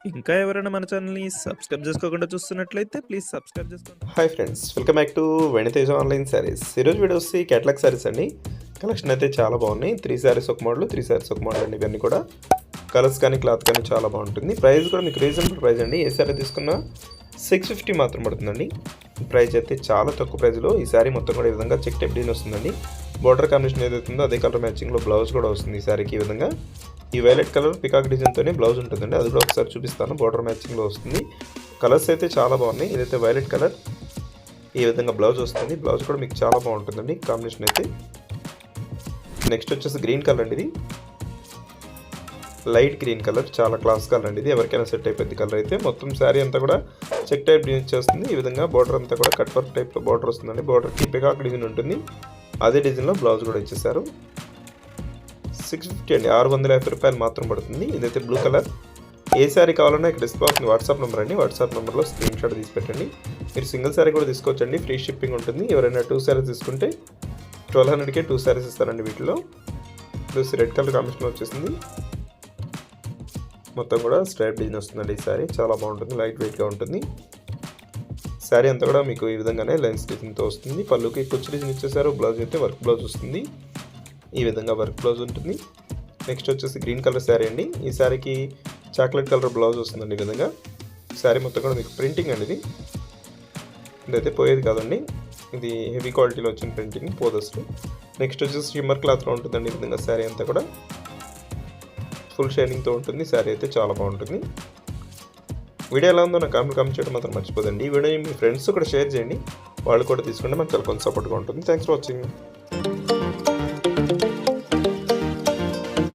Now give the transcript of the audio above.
ఇంకా ఎవరైనా మన ఛానల్‌ని సబ్స్క్రైబ్ చేసుకోకుండా చూస్తున్నట్లయితే ప్లీజ్ సబ్స్క్రైబ్ చేసుకోండి. Hi friends, welcome back to Veniteja online saris. ఈరోజు వీడియో వచ్చి కేటలాగ్ శారీస్ అండి. కలెక్షన్ అయితే చాలా బాగున్నాయి. 3 శారీస్ ఒక మోడల్, 3 శారీస్ ఒక మోడల్ అండి. ఇవన్నీ కూడా కలర్స్ కానీ క్లాత్ కానీ చాలా బాగుంటుంది. ప్రైస్ కూడా మీకు రీజనబుల్ ప్రైస్ అండి. ఏ శారీ తీసుకున్నా 650 మాత్రం పడుతుందండి. ప్రైస్ అయితే చాలా తక్కువ ప్రైస్లో ఈ శారీ మొత్తం కూడా ఈ విధంగా చెక్ టైప్ డిజైన్ వస్తుందండి. బార్డర్ కాంబినేషన్ ఏదైతే ఉందో అదే కలర్ మ్యాచింగ్లో బ్లౌజ్ కూడా వస్తుంది ఈ శారీకి. ఈ విధంగా ఈ వైలెట్ కలర్ పికాక్ డిజైన్తోనే బ్లౌజ్ ఉంటుందండి. అది కూడా ఒకసారి చూపిస్తాను. బార్డర్ మ్యాచింగ్లో వస్తుంది. కలర్స్ అయితే చాలా బాగున్నాయి. ఇదైతే వైలెట్ కలర్, ఈ విధంగా బ్లౌజ్ వస్తుంది. బ్లౌజ్ కూడా మీకు చాలా బాగుంటుందండి కాంబినేషన్ అయితే. నెక్స్ట్ వచ్చేసి గ్రీన్ కలర్ అండి. ఇది లైట్ గ్రీన్ కలర్, చాలా క్లాస్ కలర్ అండి. ఇది ఎవరికైనా సెట్ అయిపోద్ది కలర్ అయితే. మొత్తం శారీ అంతా కూడా చెక్ టైప్ డిజైన్ చేస్తుంది. ఈ విధంగా బార్డర్ అంతా కూడా కట్ వర్క్ టైప్లో బార్డర్ వస్తుందండి. బార్డర్కి పికాక్ డిజైన్ ఉంటుంది. అదే డిజైన్లో బ్లౌజ్ కూడా ఇచ్చేసారు. 650 అండి, 650 రూపాయలు మాత్రం పడుతుంది. ఇదైతే బ్లూ కలర్. ఏ శారీ కావాలన్నా ఇక్కడ డిస్ప్లే వాట్సాప్ నెంబర్ అండి. వాట్సాప్ నెంబర్లో స్క్రీన్ షాట్ తీసి పెట్టండి. మీరు సింగిల్ శారీ కూడా తీసుకోవచ్చండి, ఫ్రీ షిప్పింగ్ ఉంటుంది. ఎవరైనా 2 శారీస్ తీసుకుంటే 1200కే 2 శారీస్ ఇస్తారండి. వీటిలో ప్లస్ రెడ్ కలర్ కాంబినేషన్ వచ్చేసింది. మొత్తం కూడా స్ట్రైప్ డిజైన్ వస్తుందండి. ఈ శారీ చాలా బాగుంటుంది, లైట్ వెయిట్గా ఉంటుంది. శారీ అంతా కూడా మీకు ఈ విధంగానే లైన్స్ డిజైన్తో వస్తుంది. పళ్ళుకి కుచ్చు డిజైన్ ఇచ్చేసారు. బ్లౌజ్ అయితే వర్క్ బ్లౌజ్ వస్తుంది. ఈ విధంగా వర్క్ బ్లౌజ్ ఉంటుంది. నెక్స్ట్ వచ్చేసి గ్రీన్ కలర్ శారీ అండి. ఈ శారీకి చాక్లెట్ కలర్ బ్లౌజ్ వస్తుందండి. ఈ విధంగా శారీ మొత్తం కూడా మీకు ప్రింటింగ్ అండి. ఇదైతే పోయేది కాదండి, ఇది హెవీ క్వాలిటీలో వచ్చిన ప్రింటింగ్, పోదస్టు. నెక్స్ట్ వచ్చేసి షిమ్మర్ క్లాత్లో ఉంటుందండి. ఈ విధంగా శారీ అంతా కూడా ఫుల్ షైనింగ్తో ఉంటుంది. శారీ అయితే చాలా బాగుంటుంది. వీడియో ఎలా ఉందో నాకు కామెంట్ చేయడం మాత్రం మర్చిపోదండి. ఈ వీడియోని మీ ఫ్రెండ్స్ కూడా షేర్ చేయండి, వాళ్ళు కూడా తీసుకుంటే మనకు చాలా కొంచెం సపోర్ట్గా ఉంటుంది. Thanks for watching.